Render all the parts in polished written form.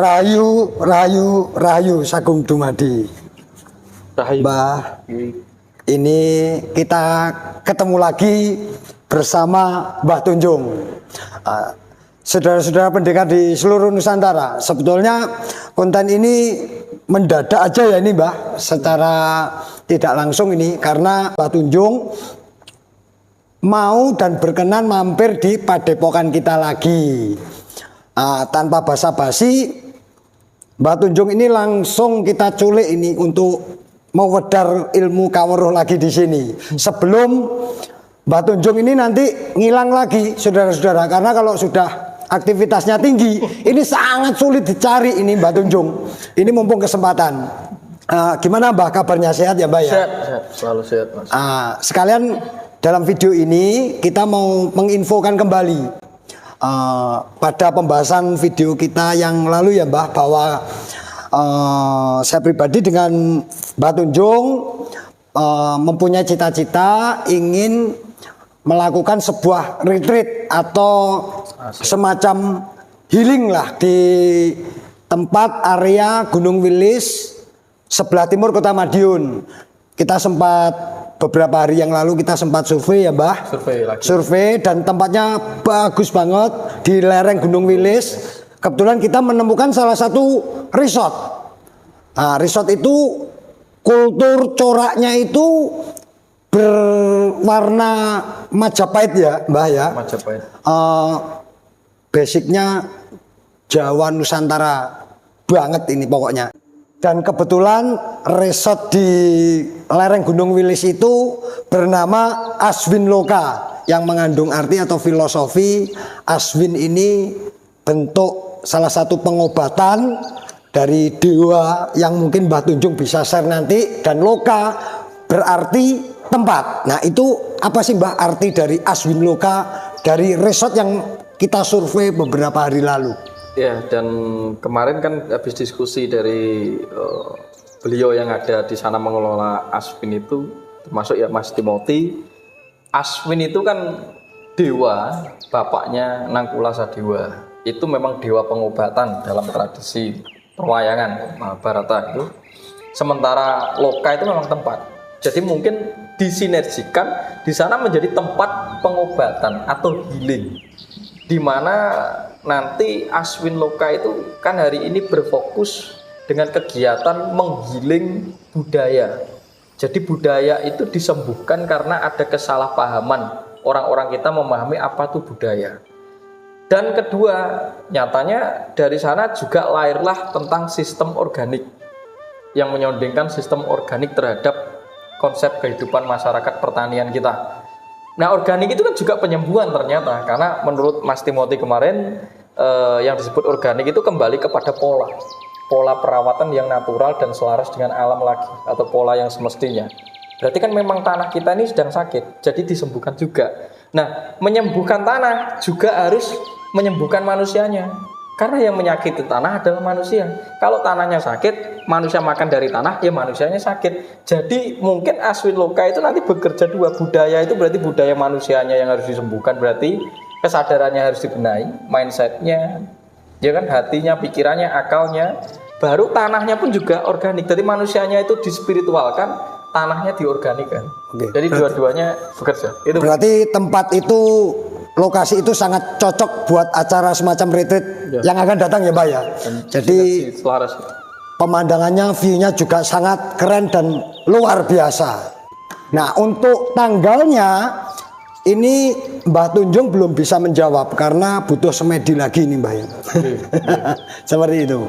Rahayu Sagung Dumadi. Rahayu. Mbah, ini kita ketemu lagi bersama Mbah Tunjung. Saudara-saudara pendengar di seluruh Nusantara, sebetulnya konten ini mendadak aja ya ini Mbah, secara tidak langsung ini karena Mbah Tunjung mau dan berkenan mampir di padepokan kita lagi. Tanpa basa-basi, Mbah Tunjung ini langsung kita culik ini untuk mewedar ilmu kawruh lagi di sini. Sebelum Mbah Tunjung ini nanti ngilang lagi, saudara-saudara, karena kalau sudah aktivitasnya tinggi, ini sangat sulit dicari ini Mbah Tunjung. Ini mumpung kesempatan. Gimana Mbah, kabarnya sehat ya Mbah ya? Sehat, selalu sehat Mas. Sekalian dalam video ini kita mau menginfokan kembali pada pembahasan video kita yang lalu ya Mbah, bahwa saya pribadi dengan Mbah Tunjung mempunyai cita-cita ingin melakukan sebuah retreat atau semacam healing lah di tempat area Gunung Wilis sebelah timur Kota Madiun. Kita sempat beberapa hari yang lalu kita sempat survei ya Mbah. Survei dan tempatnya bagus banget di lereng Gunung Wilis. Kebetulan kita menemukan salah satu resort. Resort itu kultur coraknya itu berwarna Majapahit ya Mbah ya. Majapahit. Basicnya Jawa Nusantara banget ini pokoknya. Dan kebetulan resort di lereng Gunung Wilis itu bernama Aswin Loka, yang mengandung arti atau filosofi Aswin ini bentuk salah satu pengobatan dari dewa yang mungkin Mbah Tunjung bisa share nanti. Dan Loka berarti tempat. Nah itu apa sih Mbah arti dari Aswin Loka dari resort yang kita survei beberapa hari lalu? Ya, dan kemarin kan habis diskusi dari beliau yang ada di sana mengelola Aswin itu, termasuk ya Mas Timothy. Aswin itu kan dewa, bapaknya Nangkula Sadewa. Itu memang dewa pengobatan dalam tradisi perwayangan Mahabharata itu. Sementara Loka itu memang tempat. Jadi mungkin disinergikan di sana menjadi tempat pengobatan atau healing, di mana nanti Aswin Loka itu kan hari ini berfokus dengan kegiatan menggiling budaya. Jadi budaya itu disembuhkan karena ada kesalahpahaman orang-orang kita memahami apa itu budaya. Dan kedua, nyatanya dari sana juga lahirlah tentang sistem organik yang menyondingkan sistem organik terhadap konsep kehidupan masyarakat pertanian kita. Nah, organik itu kan juga penyembuhan ternyata, karena menurut Mas Timothy kemarin yang disebut organik itu kembali kepada pola perawatan yang natural dan selaras dengan alam lagi, atau pola yang semestinya. Berarti kan memang tanah kita ini sedang sakit, jadi disembuhkan juga. Nah, menyembuhkan tanah juga harus menyembuhkan manusianya, karena yang menyakiti tanah adalah manusia. Kalau tanahnya sakit, manusia makan dari tanah, ya manusianya sakit. Jadi mungkin Aswin Loka itu nanti bekerja dua. Budaya itu berarti budaya manusianya yang harus disembuhkan, berarti kesadarannya harus dibenahi, mindsetnya, ya kan, hatinya, pikirannya, akalnya. Baru tanahnya pun juga organik. Jadi manusianya itu dispiritualkan, tanahnya diorganikan. Jadi dua-duanya bekerja. Itu berarti tempat itu, lokasi itu sangat cocok buat acara semacam retreat yang akan datang ya Mbak ya. Jadi selaras. Pemandangannya, view-nya juga sangat keren dan luar biasa. Nah, untuk tanggalnya ini Mbah Tunjung belum bisa menjawab karena butuh semedi lagi nih Mbah ya. Seperti itu.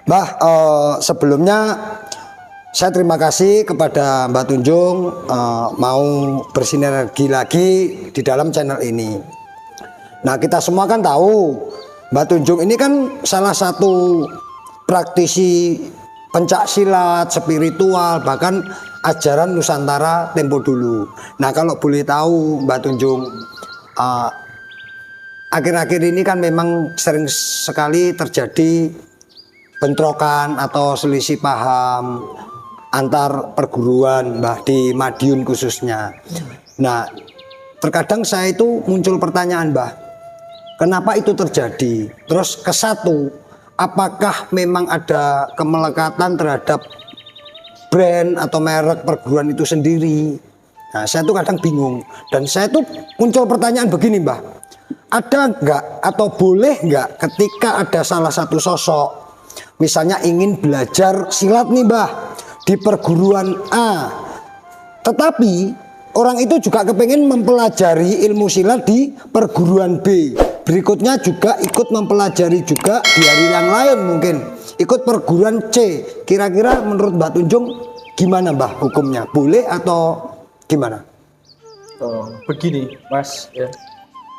Mbah, sebelumnya saya terima kasih kepada Mbah Tunjung mau bersinergi lagi di dalam channel ini. Nah, kita semua kan tahu Mbah Tunjung ini kan salah satu praktisi pencak silat, spiritual, bahkan ajaran Nusantara tempo dulu. Nah, kalau boleh tahu Mbah Tunjung, akhir-akhir ini kan memang sering sekali terjadi bentrokan atau selisih paham antar perguruan Mbah di Madiun khususnya. Nah, terkadang saya itu muncul pertanyaan Mbah, kenapa itu terjadi? Terus ke satu, apakah memang ada kemelekatan terhadap brand atau merek perguruan itu sendiri. Nah, saya tuh kadang bingung, dan saya tuh muncul pertanyaan begini, Mbah. Ada nggak atau boleh nggak ketika ada salah satu sosok, misalnya ingin belajar silat nih, Mbah, di perguruan A, tetapi orang itu juga kepengen mempelajari ilmu silat di perguruan B, berikutnya juga ikut mempelajari juga di hari yang lain, mungkin ikut perguruan C. Kira-kira menurut Mbah Tunjung gimana, Mbah, hukumnya? Boleh atau gimana? Begini, Mas,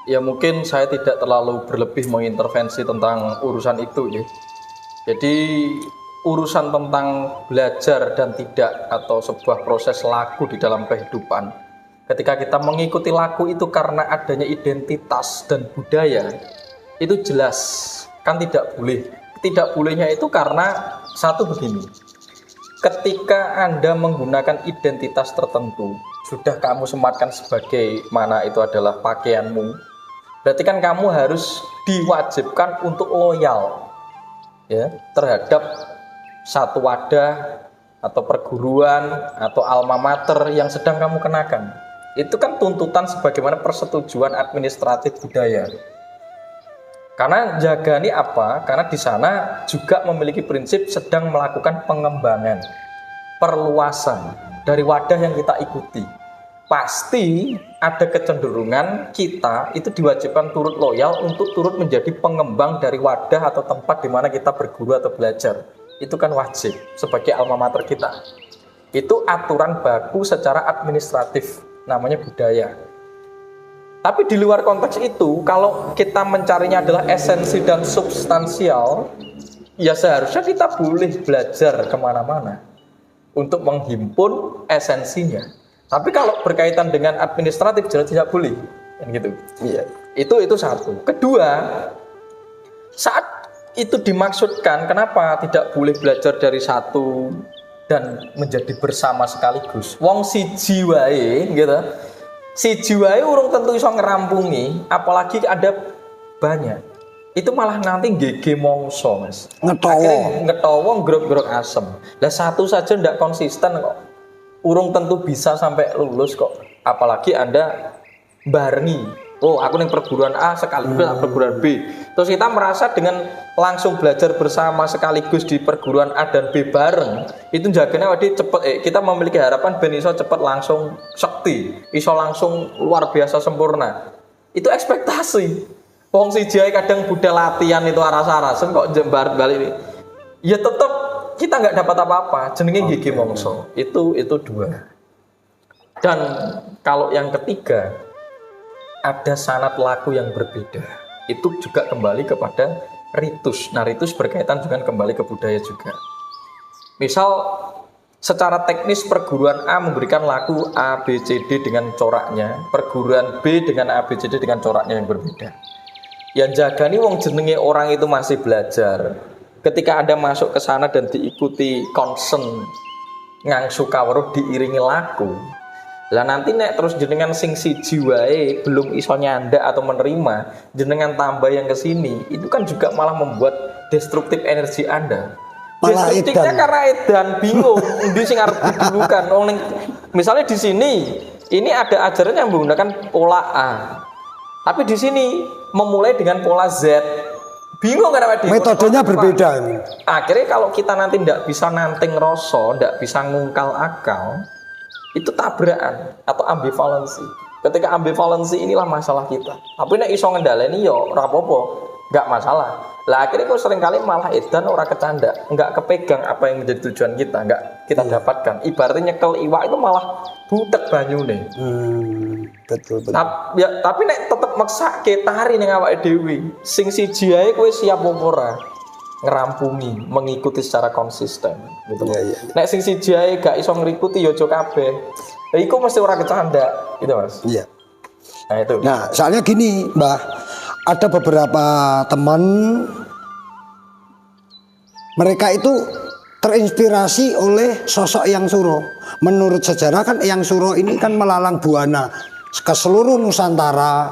ya mungkin saya tidak terlalu berlebih mengintervensi tentang urusan itu ya. Jadi urusan tentang belajar dan tidak atau sebuah proses laku di dalam kehidupan, ketika kita mengikuti laku itu karena adanya identitas dan budaya, itu jelas kan tidak boleh. Tidak bolehnya itu karena satu begini, ketika Anda menggunakan identitas tertentu, sudah kamu sematkan sebagai mana itu adalah pakaianmu, berarti kan kamu harus diwajibkan untuk loyal ya terhadap satu wadah atau perguruan atau alma mater yang sedang kamu kenakan. Itu kan tuntutan sebagaimana persetujuan administratif budaya. Karena jaga ini apa? Karena di sana juga memiliki prinsip sedang melakukan pengembangan, perluasan dari wadah yang kita ikuti. Pasti ada kecenderungan kita itu diwajibkan turut loyal untuk turut menjadi pengembang dari wadah atau tempat di mana kita berguru atau belajar. Itu kan wajib sebagai alma mater kita. Itu aturan baku secara administratif, namanya budaya. Tapi di luar konteks itu, kalau kita mencarinya adalah esensi dan substansial, ya seharusnya kita boleh belajar kemana-mana untuk menghimpun esensinya. Tapi kalau berkaitan dengan administratif jelas tidak boleh, kan gitu. Iya. Itu satu. Kedua, saat itu dimaksudkan kenapa tidak boleh belajar dari satu dan menjadi bersama sekaligus. Wong siji wae gitu. Siji wae urung tentu iso ngerampungi, apalagi ada banyak. Itu malah nanti GG mongso, Mas. Ngetowo grok-grok asem. Lah satu saja ndak konsisten kok. Urung tentu bisa sampai lulus kok. Apalagi Anda barengi. Oh, aku ning perguruan A sekaligus perguruan B. Terus kita merasa dengan langsung belajar bersama sekaligus di perguruan A dan B bareng, itu jagane wadi cepet kita memiliki harapan ben iso cepet langsung sekti, iso langsung luar biasa sempurna. Itu ekspektasi. Wong siji kadang budal latihan itu aras-arasen kok jembar balik ini. Ya tetap kita nggak dapat apa-apa, jenenge gigi mongso. Itu dua. Dan kalau yang ketiga, ada sanad laku yang berbeda. Itu juga kembali kepada ritus. Nah, ritus berkaitan dengan kembali ke budaya juga. Misal secara teknis perguruan A memberikan laku A, B, C, D dengan coraknya, perguruan B dengan A, B, C, D dengan coraknya yang berbeda. Yang jaga nih wong jenenge orang itu masih belajar. Ketika Anda masuk ke sana dan diikuti concern ngangsu kawruh diiringi laku, lah nanti nek terus jenengan sing siji wae belum iso nyanda atau menerima, jenengan tambah yang ke sini, itu kan juga malah membuat destruktif energi Anda. Destruktifnya karena edan bingung ndi sing arep didulukan. Misalnya di sini ini ada ajaran yang menggunakan pola A. Tapi di sini memulai dengan pola Z. Bingung karena metodenya berbeda. Akhirnya kalau kita nanti tidak bisa nanting rasa, tidak bisa ngungkal akal, itu tabrakan atau ambivalensi. Ketika ambivalensi inilah masalah kita. Tapi nek iso ngendhaleni yo ora apa-apa, enggak masalah. Lah akhirnya kok seringkali malah edan ora kecanda, enggak kepegang apa yang menjadi tujuan kita, enggak kita dapatkan. Ibaratnya nyekel iwak itu malah butek banyune. Betul. Tapi nek tetep maksake tari ning awake dhewe, sing siji ae kowe siap apa ora ngerampungi, mengikuti secara konsisten gitu. Iya. Nek sing siji ae gak iso ngikuti yo aja kabeh. Lah iku mesti ora kecanda, gitu Mas. Iya. Nah itu. Nah, soalnya gini, Mbah, ada beberapa teman mereka itu terinspirasi oleh sosok Eyang Suro. Menurut sejarah kan Eyang Suro ini kan melalang buana ke seluruh Nusantara.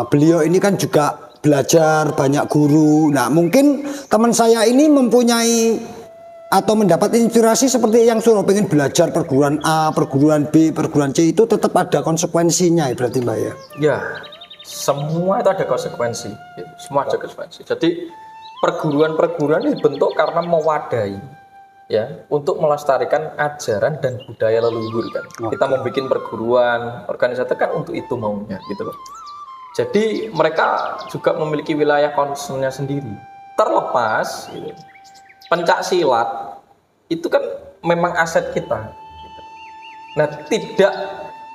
Beliau ini kan juga belajar, banyak guru. Nah, mungkin teman saya ini mempunyai atau mendapat inspirasi seperti yang suruh pengen belajar perguruan A, perguruan B, perguruan C, itu tetap ada konsekuensinya ya berarti Mbak ya. Ya, semua itu ada konsekuensi. Semua ada konsekuensi. Jadi perguruan-perguruan ini dibentuk karena mewadahi, ya, untuk melestarikan ajaran dan budaya leluhur kan. Kita mau bikin perguruan, organisasi kan untuk itu maunya gitu loh. Jadi mereka juga memiliki wilayah concernnya sendiri. Terlepas gitu, pencak silat itu kan memang aset kita. Nah,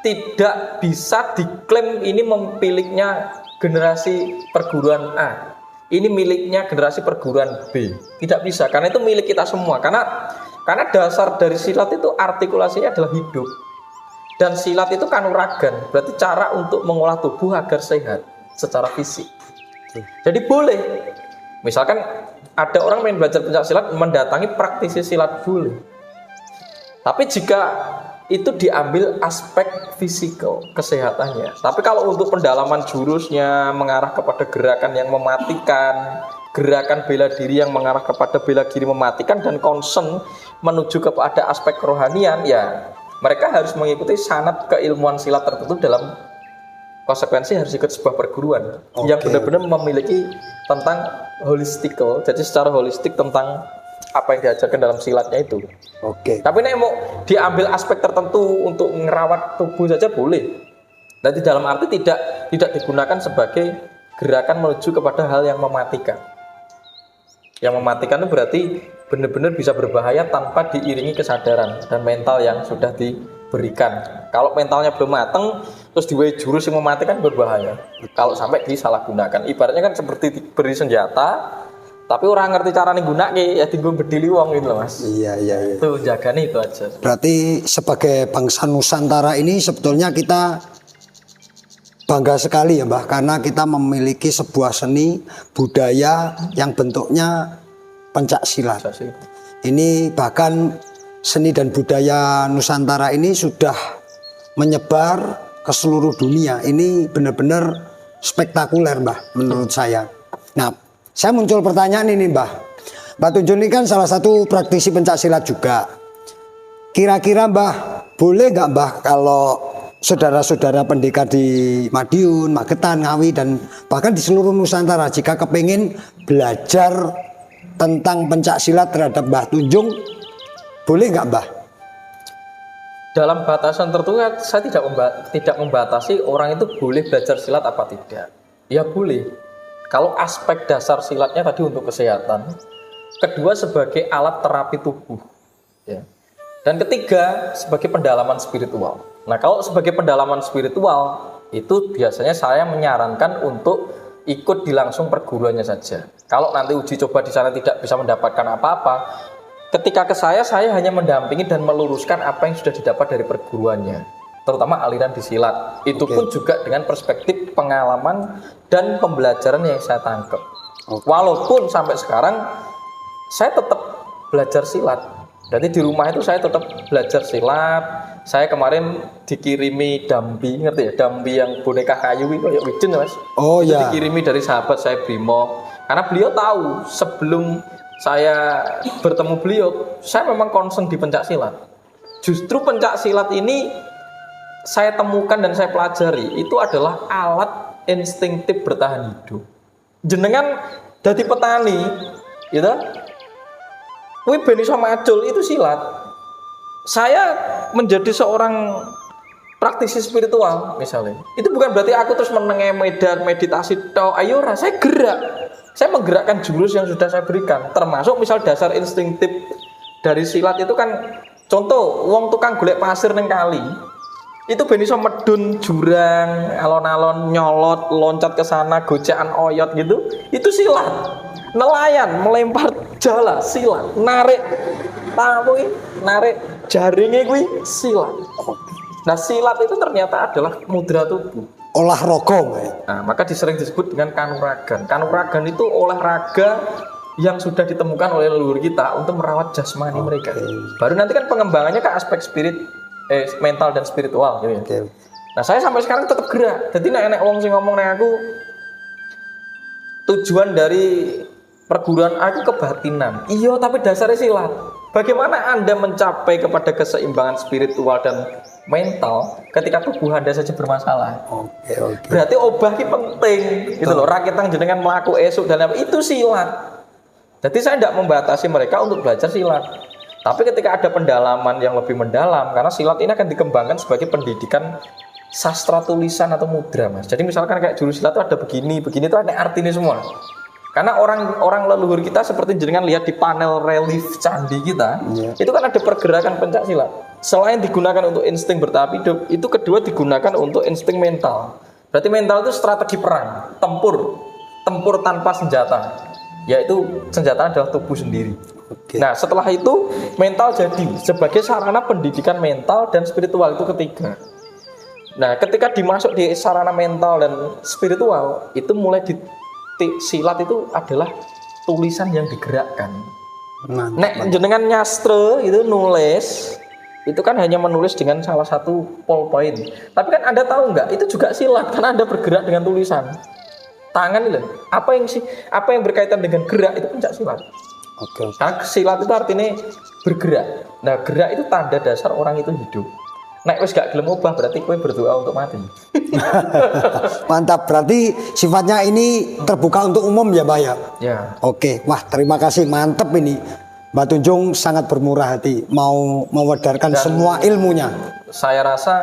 tidak bisa diklaim ini miliknya generasi perguruan A, ini miliknya generasi perguruan B. Tidak bisa, karena itu milik kita semua. Karena dasar dari silat itu artikulasinya adalah hidup. Dan silat itu kanuragan, berarti cara untuk mengolah tubuh agar sehat secara fisik. Jadi boleh, misalkan ada orang yang belajar pencak silat mendatangi praktisi silat boleh. Tapi jika itu diambil aspek fisikal kesehatannya. Tapi kalau untuk pendalaman jurusnya mengarah kepada gerakan yang mematikan, gerakan bela diri yang mengarah kepada bela diri mematikan dan concern menuju kepada aspek kerohanian, ya mereka harus mengikuti sanad keilmuan silat tertentu. Dalam konsekuensi harus ikut sebuah perguruan yang benar-benar memiliki tentang holistikal, jadi secara holistik tentang apa yang diajarkan dalam silatnya itu. Tapi nek mau diambil aspek tertentu untuk merawat tubuh saja boleh. Nanti dalam arti tidak digunakan sebagai gerakan menuju kepada hal yang mematikan. Yang mematikan itu berarti benar-benar bisa berbahaya tanpa diiringi kesadaran dan mental yang sudah diberikan. Kalau mentalnya belum mateng, terus diwai jurus yang mematikan berbahaya. Kalau sampai disalahgunakan, ibaratnya kan seperti beri senjata, tapi orang ngerti cara nggunakake ya tinggal bedili wong gitu loh Mas. Iya. Itu jagane itu aja. Berarti sebagai bangsa Nusantara ini sebetulnya kita bangga sekali ya Mbah, karena kita memiliki sebuah seni budaya yang bentuknya pencak silat. Ini bahkan seni dan budaya Nusantara ini sudah menyebar ke seluruh dunia. Ini benar-benar spektakuler Mbah menurut saya. Nah, saya muncul pertanyaan ini Mbah. Mbah Tunjun ini kan salah satu praktisi pencak silat juga. Kira-kira Mbah, boleh nggak Mbah kalau saudara-saudara pendekar di Madiun, Magetan, Ngawi, dan bahkan di seluruh Nusantara jika kepingin belajar tentang pencak silat terhadap Mbah Tunjung, boleh nggak Mbah? Dalam batasan tertentu saya tidak membatasi orang itu boleh belajar silat apa tidak. Ya boleh. Kalau aspek dasar silatnya tadi untuk kesehatan, kedua sebagai alat terapi tubuh, ya. Dan ketiga sebagai pendalaman spiritual. Nah, kalau sebagai pendalaman spiritual itu biasanya saya menyarankan untuk ikut di langsung perguruannya saja. Kalau nanti uji coba di sana tidak bisa mendapatkan apa-apa, ketika ke saya hanya mendampingi dan meluruskan apa yang sudah didapat dari perguruannya, terutama aliran di silat. Itu pun juga dengan perspektif pengalaman dan pembelajaran yang saya tangkap. Walaupun sampai sekarang saya tetap belajar silat. Jadi di rumah itu saya tetap belajar silat. Saya kemarin dikirimi dambi, ngerti ya? Dambi yang boneka kayu itu kayak Widen Mas. Oh iya. Dikirimi dari sahabat saya Brimo. Karena beliau tahu sebelum saya bertemu beliau, saya memang concern di pencak silat. Justru pencak silat ini saya temukan dan saya pelajari itu adalah alat instinktif bertahan hidup. Jenengan dadi petani, gitu. Kuwi ben iso macul itu silat. Saya menjadi seorang praktisi spiritual misalnya. Itu bukan berarti aku terus menengah meditasi tok. Ayo saya gerak. Saya menggerakkan jurus yang sudah saya berikan. Termasuk misal dasar instinktif dari silat itu kan, contoh wong tukang golek pasir neng kali. Itu ben iso medun jurang, alon-alon nyolot, loncat ke sana, gocekan oyot gitu. Itu silat. Nelayan melempar jala silat, narik tamu, narik jaringnya kuwi silat. Nah, silat itu ternyata adalah mudra tubuh. Olahraga. Nah, maka sering disebut dengan kanuragan. Kanuragan itu olahraga yang sudah ditemukan oleh leluhur kita untuk merawat jasmani mereka. Baru nanti kan pengembangannya ke aspek mental dan spiritual gitu ya. Nah, saya sampai sekarang tetap gerak. Jadi nek wong sing ngomong nang aku tujuan dari perguruan aku kebatinan. Iya, tapi dasarnya silat. Bagaimana Anda mencapai kepada keseimbangan spiritual dan mental ketika tubuh Anda saja bermasalah? Oke, oke. Berarti obah ini penting, gitu loh. Rakitang jenengan melaku esuk dan apa itu silat. Jadi saya tidak membatasi mereka untuk belajar silat. Tapi ketika ada pendalaman yang lebih mendalam, karena silat ini akan dikembangkan sebagai pendidikan sastra tulisan atau mudra, Mas. Jadi misalkan kayak jurus silat itu ada begini itu ada artinya semua. Karena orang leluhur kita seperti jenengan lihat di panel relief candi kita, itu kan ada pergerakan pencak silat. Selain digunakan untuk insting bertahap hidup, itu kedua digunakan untuk insting mental. Berarti mental itu strategi perang, tempur tanpa senjata, yaitu senjata adalah tubuh sendiri. Oke. Nah, setelah itu mental jadi sebagai sarana pendidikan mental dan spiritual, itu ketiga. Nah, ketika dimasuk di sarana mental dan spiritual, itu mulai silat itu adalah tulisan yang digerakkan. Nek jenengan nyastre itu nulis, itu kan hanya menulis dengan salah satu ballpoint. Tapi kan Anda tahu nggak? Itu juga silat karena Anda bergerak dengan tulisan. Tangan itu apa yang berkaitan dengan gerak itu pencak silat. Oke. Nah, silat itu artinya bergerak. Nah, gerak itu tanda dasar orang itu hidup. Nek wis gak gelem ubah berarti kowe berdoa untuk mati. Mantap, berarti sifatnya ini terbuka untuk umum ya, Mbak ya? Ya. Oke, wah terima kasih, mantep ini. Mbak Tunjung sangat bermurah hati, mau mewedarkan semua ilmunya. Saya rasa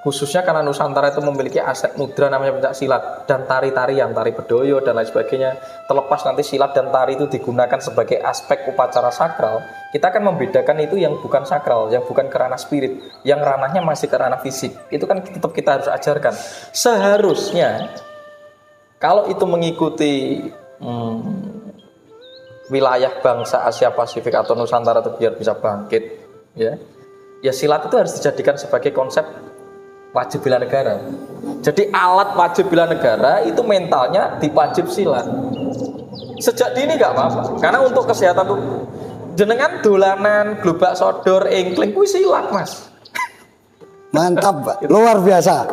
khususnya karena Nusantara itu memiliki aset mudra namanya pencak silat dan tari-tarian, tari bedoyo dan lain sebagainya. Terlepas nanti silat dan tari itu digunakan sebagai aspek upacara sakral, kita akan membedakan itu yang bukan sakral, yang bukan ke ranah spirit, yang ranahnya masih ke ranah fisik. Itu kan tetap kita harus ajarkan. Seharusnya kalau itu mengikuti wilayah bangsa Asia Pasifik atau Nusantara itu biar bisa bangkit, ya silat itu harus dijadikan sebagai konsep wajib bela negara. Jadi alat wajib bela negara itu mentalnya di wajib silat. Sejak dini nggak apa-apa, karena untuk kesehatan tuh jenengan dolanan globak sodor engkling kuwi silat, Mas. Mantap, luar biasa.